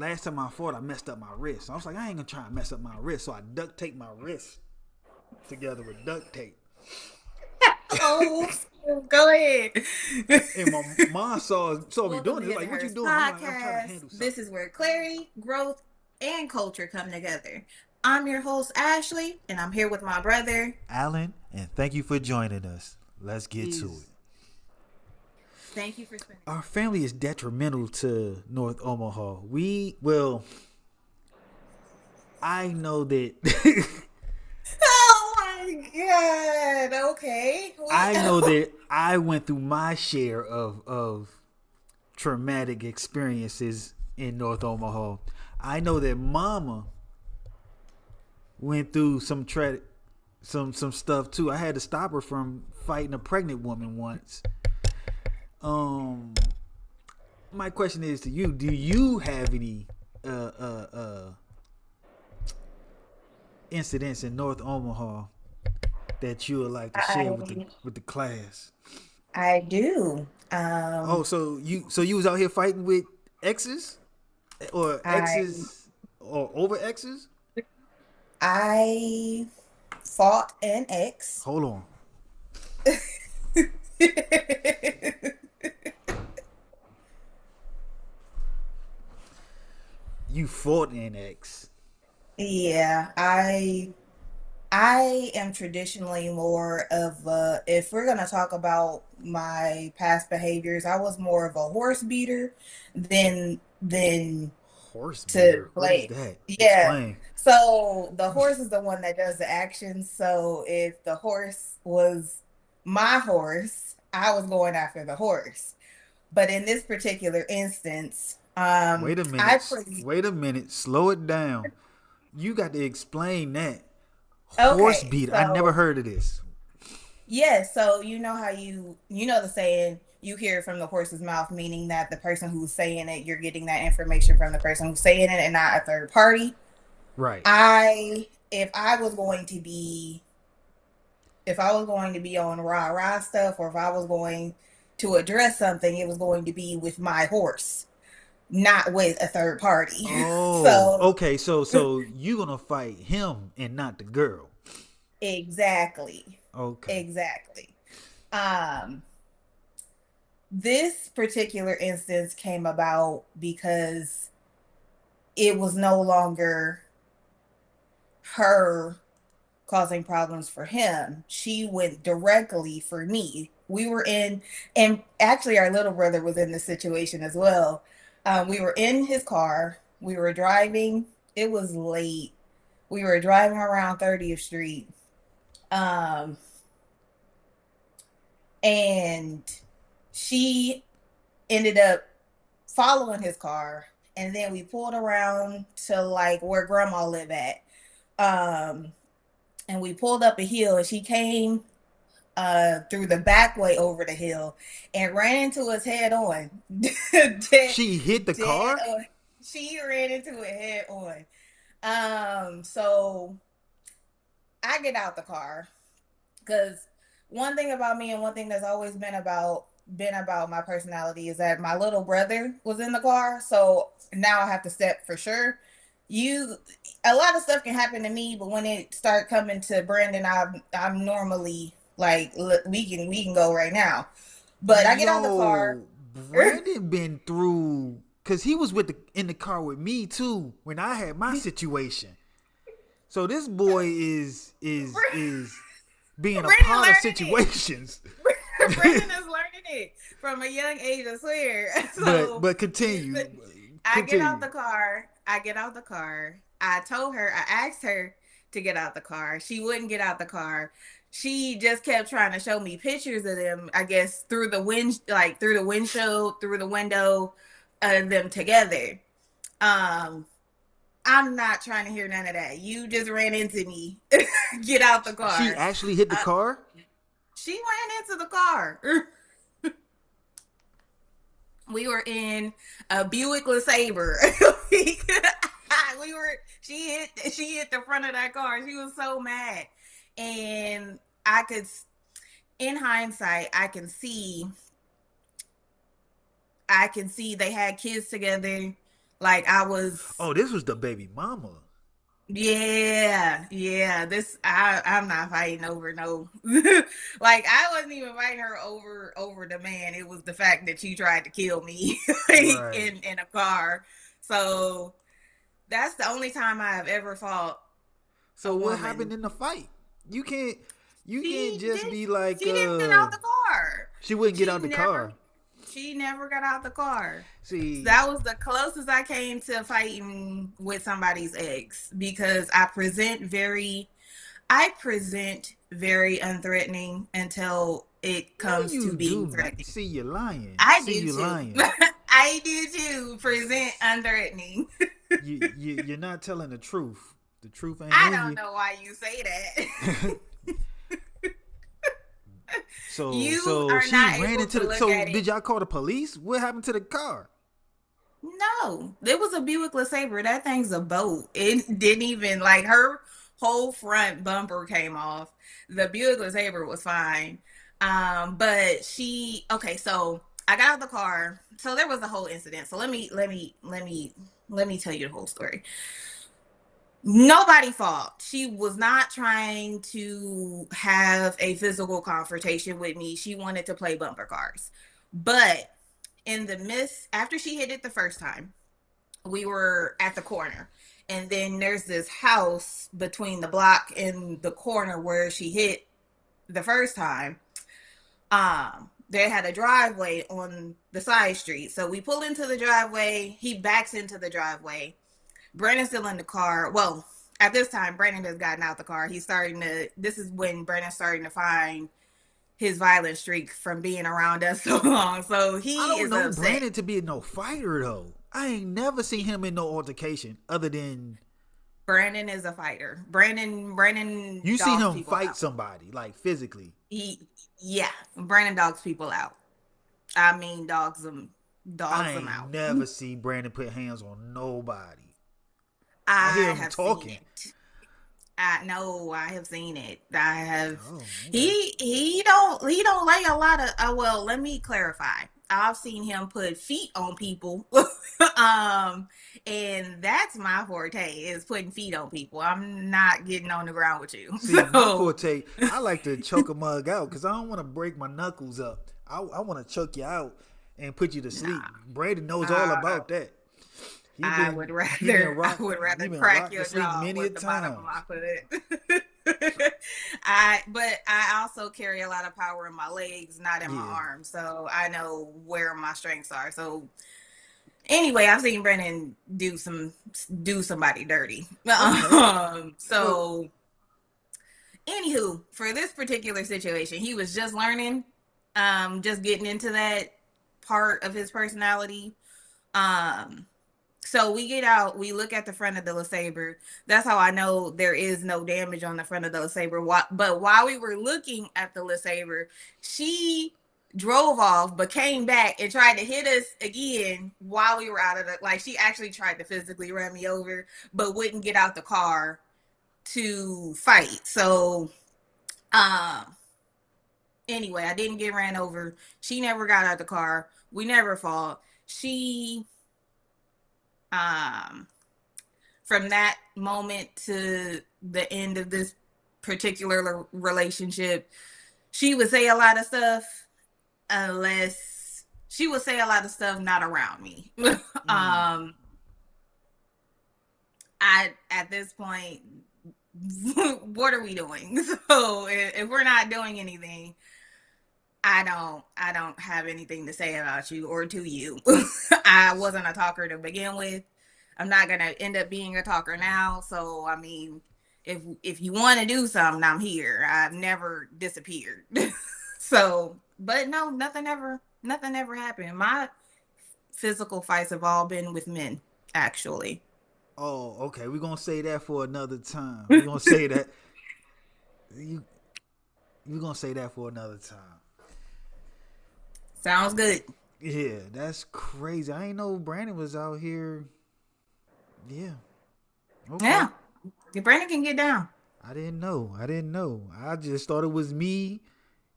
last time I fought, I messed up my wrist. So I was like, I ain't gonna try and mess up my wrist. So I duct taped my wrist together with duct tape. Oh, go ahead. And my mom saw me Welcome doing to it. It's Hidden like, what you Hers doing? I'm like, I'm trying to podcast. handle This something. is where clarity, growth, and culture come together. I'm your host, Ashley, and I'm here with my brother. Alan, and thank you for joining us. Let's get to it. Is Thank you for spending. Our family is detrimental to North Omaha. Well, I know that Oh my god. Okay. I know that I went through my share of traumatic experiences in North Omaha. I know that Mama went through some stuff too. I had to stop her from fighting a pregnant woman once. Um, my question is to you: do you have any uh uh uh incidents in North Omaha that you would like to share with the I with the class? I do. Oh, so you was out here fighting with exes or I exes or over exes? I fought an ex. Hold on. You fought an ex. Yeah, I am traditionally more of if we're gonna talk about my past behaviors, I was more of a horse beater than Horse to beater. What is play. that? Yeah. Explain. So the horse is the one that does the actions. So if the horse was my horse, I was going after the horse. But in this particular instance, Wait a I minute. pretty Wait a minute. Slow it down. You got to explain that. Horse okay. beater. I never So heard of this. yeah, so you know how you know the saying you hear it from the horse's mouth, meaning that the person who's saying it, you're getting that information from the person who's saying it and not a third party. Right. I if I was going to be if I was going to be on rah rah stuff or if I was going to address something, it was going to be with my horse, not with a third party. Oh, So okay. So you gonna fight him and not the girl? exactly. Okay. Exactly. Um this particular instance came about because it was no longer her causing problems for him. She went directly for me. We were in, and actually, our little brother was in this situation as well. We were in his car. We were driving. It was late. We were driving around 30th Street. Um, and she ended up following his car. And then we pulled around to like where grandma lived at. Um, and we pulled up a hill and she came through the back way over the hill and ran into us head on. dead, She hit the dead car. on. She ran into it head on. So I get out the car because one thing about me and one thing that's always been about my personality is that my little brother was in the car, so now I have to step for sure. You, a lot of stuff can happen to me, but when it start coming to Brandon, I'm normally like, look, we can go right now. But I get out the car. Yo, Brandon been through because he was with in the car with me too when I had my situation. So this boy is being a Brandon part of learning it. situations. Brandon is learning it from a young age, I swear. but So but continue, I get out continue. the car. I get out the car. I asked her to get out the car. She wouldn't get out the car. She just kept trying to show me pictures of them, I guess, through the through the windshield, through the window of them together. Um, I'm not trying to hear none of that. You just ran into me. Get out the She car. actually hit the Uh, car. she ran into the car. We were in a Buick LeSabre. we were she hit the front of that car. She was so mad. And I could in hindsight, I can see they had kids together. Like I was, Oh, this was the baby mama. yeah. I'm not fighting over no. Like I wasn't even fighting her over the man. It was the fact that she tried to kill me like, Right. in a car. So that's the only time I have ever fought a So what happened woman. in the fight? You can't you can't She just did. be like She didn't get out the car. she wouldn't get She out the never. car. She never got out the car. So See, that was the closest I came to fighting with somebody's ex because I present very unthreatening until it no comes you to being do not. threatening. See you lying. I See do you too. lying. I do too. Present unthreatening. You're not telling the truth. The truth ain't I in don't you. know why you say that. You So are she not ran able into to the. look So at it. did y'all call the police? What happened to the car? No, it was a Buick LeSabre. That thing's a boat. It didn't even like her whole front bumper came off. The Buick LeSabre was fine. But she okay, so I got out of the car. So there was a whole incident. So let me tell you the whole story. Nobody fault. She was not trying to have a physical confrontation with me. She wanted to play bumper cars. But in the midst, after she hit it the first time, we were at the corner. And then there's this house between the block and the corner where she hit the first time. They had a driveway on the side street. So we pull into the driveway. He backs into the driveway. Brandon's still in the car. Well, at this time, Brandon has gotten out the car. He's starting to, this is when Brandon's starting to find his violent streak from being around us so long. So I he don't is know upset. Brandon to be no fighter though. I ain't never seen him in no altercation other than Brandon is a fighter. Brandon you see dogs him people fight out. somebody like physically. He yeah, Brandon dogs people out. I mean I dogs them ain't out. never see Brandon put hands on nobody. I hear I him have seen talking. it. I know I have seen it. I have Oh, okay. he don't lay a lot of well, let me clarify. I've seen him put feet on people. And that's my forte is putting feet on people. I'm not getting on the ground with you. See, my So forte, I like to choke a mug out because I don't want to break my knuckles up. I want to choke you out and put you to sleep. nah. Brandon knows all Uh, about that. He I been would he been rather I rocked would he rather been crack rocked to your sleep jaw many a with the bottom of my times. foot. But I also carry a lot of power in my legs, not in my Yeah. arms. So I know where my strengths are. So anyway, I've seen Brennan do somebody dirty. Okay. Well, So anywho, for this particular situation, he was just learning, just getting into that part of his personality. Um, so we get out, we look at the front of the LeSabre. That's how I know there is no damage on the front of the LeSabre. But while we were looking at the LeSabre, she drove off, but came back and tried to hit us again while we were out of the, like, she actually tried to physically run me over, but wouldn't get out the car to fight. So, um, anyway, I didn't get ran over. She never got out the car. We never fought. She, um, from that moment to the end of this particular relationship, she would say a lot of stuff unless she would say a lot of stuff not around me. mm, I at this point, what are we doing? So if we're not doing anything, I don't have anything to say about you or to you. I wasn't a talker to begin with. I'm not gonna end up being a talker now. So I mean, if you want to do something, I'm here. I've never disappeared. So, but no, nothing ever happened. My physical fights have all been with men, actually. oh, okay. We're gonna say that for another time. We're gonna say that you we're gonna say that for another time. Sounds good. Yeah, that's crazy. I ain't know Brandon was out here. Yeah. Okay. Yeah, Brandon can get down. I didn't know. I didn't know. I just thought it was me,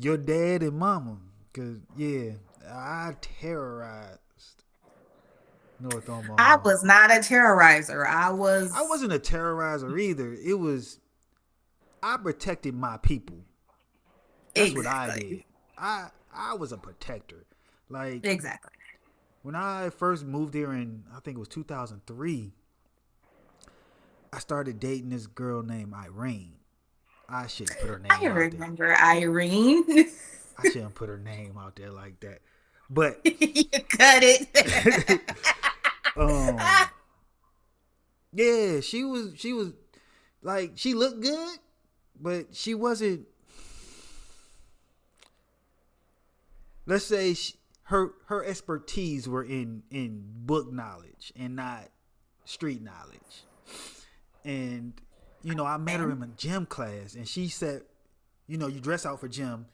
your dad, and mama. Cause yeah, I terrorized. North I Omaha. was not a terrorizer. I wasn't a terrorizer either. It was I protected my people. That's what I Exactly. did. I was a protector. Like Exactly. when I first moved here in I think it was 2003, I started dating this girl named Irene. I shouldn't put her I name out there. remember Irene. I shouldn't put her name out there like that. But You cut it. um yeah, she was like she looked good, but she wasn't, let's say her expertise were in book knowledge and not street knowledge. And I met her in my gym class, and she said, you dress out for gym,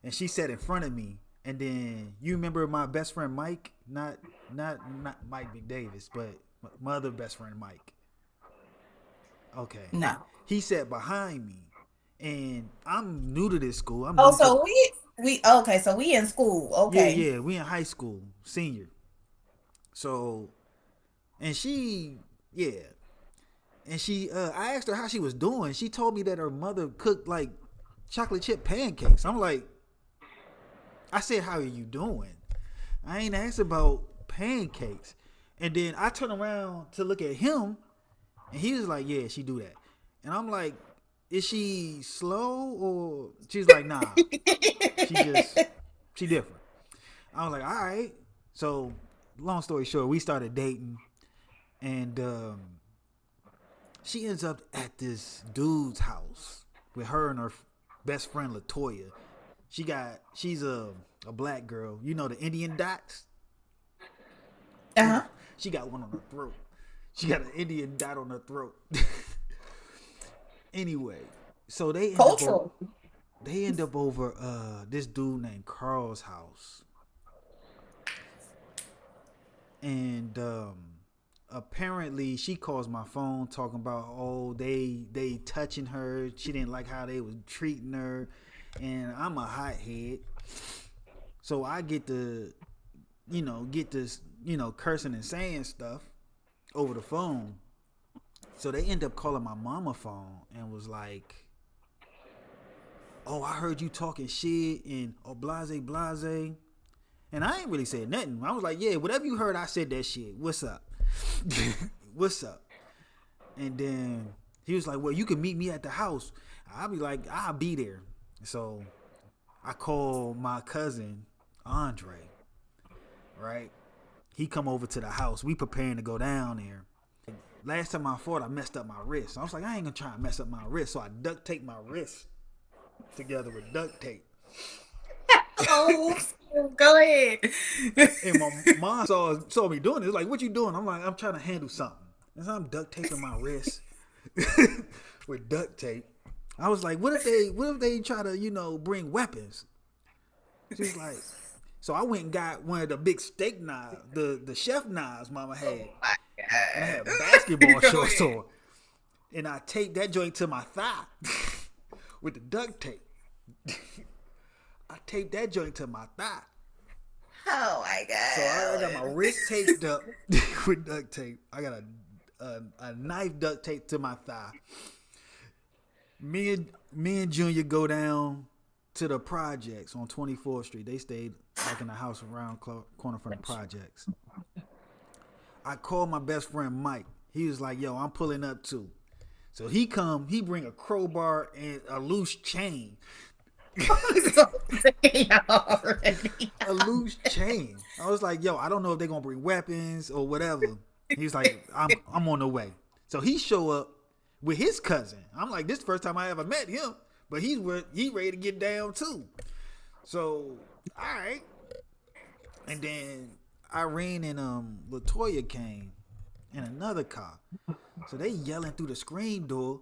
and she sat in front of me. And then you remember my best friend Mike, not Mike McDavis, but my other best friend Mike. Okay, No. he sat behind me, and I'm new to this school. I'm Oh, new to so we okay, so we in school. yeah, Okay. yeah. We in high school, senior. So, and she, yeah, and she, I asked her how she was doing. She told me that her mother cooked like chocolate chip pancakes. I'm like, I said, how are you doing? I ain't asked about pancakes. And then I turn around to look at him, and he was like, yeah, she do that. And I'm like, is she slow or she's like, nah, she just she different. I was like, all right. So, long story short, we started dating, and she ends up at this dude's house with her and her best friend Latoya. She's a black girl. You know the Indian dots. Uh-huh. She got one on her throat. She got an Indian dot on her throat. Anyway, so Cultural. they end up over this dude named Carl's house, and apparently she calls my phone talking about, oh, they touching her. She didn't like how they was treating her, and I'm a hothead, so I get to get this cursing and saying stuff over the phone. So they end up calling my mama phone and was like, oh, I heard you talking shit and oh, blase blase. And I ain't really said nothing. I was like, yeah, whatever you heard, I said that shit. What's up? What's up? And then he was like, well, you can meet me at the house. I'll be like, I'll be there. So I call my cousin, Andre, right? He come over to the house. We preparing to go down there. Last time I fought, I messed up my wrist. I was like, I ain't gonna try and mess up my wrist. So I duct taped my wrist together with duct tape. Oh, go ahead. And my mom saw me doing it. It was like, what you doing? I'm like, I'm trying to handle something. And so I'm duct taping my wrist with duct tape. I was like, what if they try to, bring weapons? She was like, so I went and got one of the big steak knives, the chef knives mama had. Oh my God. And I had basketball shorts on. And I taped that joint to my thigh with the duct tape. I taped that joint to my thigh. Oh my God. So I got my wrist taped up with duct tape. I got a knife duct tape to my thigh. Me and Junior go down to the projects on 24th Street. They stayed like in a house around corner from the projects. I called my best friend Mike. He was like, yo, I'm pulling up too. So he bring a crowbar and a loose chain. A loose chain. I was like, yo, I don't know if they're gonna bring weapons or whatever. He was like, I'm on the way. So he show up with his cousin. I'm like, this is the first time I ever met him, but he ready to get down too. So, all right. And then Irene and Latoya came in another car. So they yelling through the screen door,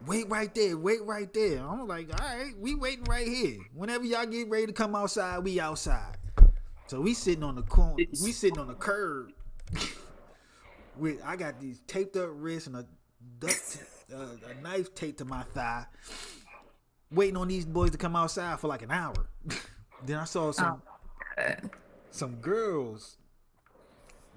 wait right there, wait right there. I'm like, all right, we waiting right here. Whenever y'all get ready to come outside, we outside. So we sitting on the corner, we sitting on the curb. I got these taped up wrists and a knife taped to my thigh, waiting on these boys to come outside for like an hour. Then I saw some girls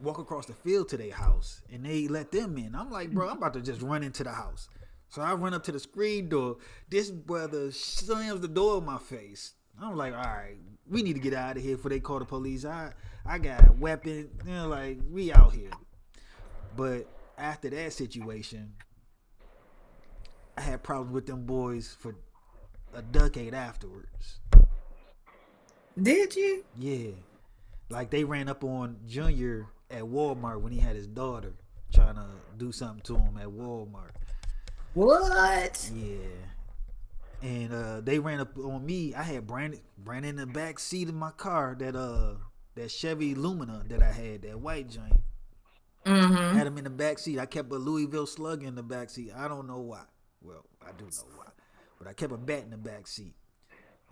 walk across the field to their house, and they let them in. I'm like, bro, I'm about to just run into the house. So I run up to the screen door. This brother slams the door in my face. I'm like, all right, we need to get out of here before they call the police. I got a weapon. Like, we out here. But after that situation, I had problems with them boys for a decade afterwards. Did you? Yeah. Like, they ran up on Junior at Walmart when he had his daughter, trying to do something to him at Walmart. What? Yeah. And they ran up on me. I had Brandon in the back seat of my car, that Chevy Lumina that I had, that white joint. Mm-hmm. Had him in the back seat. I kept a Louisville Slugger in the back seat. I don't know why. Well, I do know why, but I kept a bat in the back seat.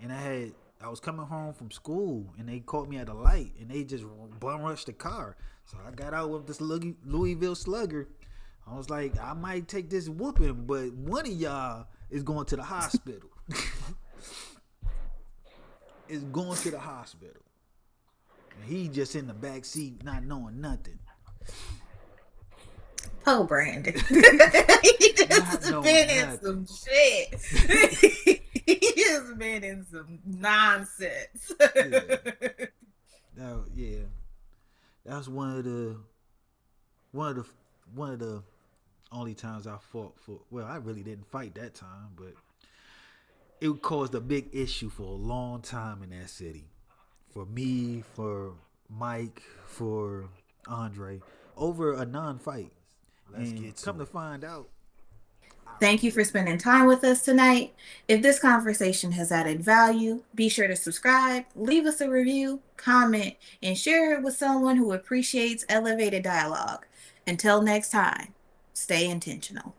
And I was coming home from school, and they caught me at a light, and they just bum rushed the car. So I got out with this Louisville Slugger. I was like, I might take this whooping, but one of y'all is going to the hospital. Is going to the hospital. And he just in the back seat, not knowing nothing. Oh, Brandon. He just been in some shit. He just been in some nonsense. Yeah. That was one of the only times I fought for. Well, I really didn't fight that time, but it caused a big issue for a long time in that city. For me, for Mike, for Andre, over a non-fight. Come to find out. Thank you for spending time with us tonight. If this conversation has added value, be sure to subscribe, leave us a review, comment, and share it with someone who appreciates elevated dialogue. Until next time, stay intentional.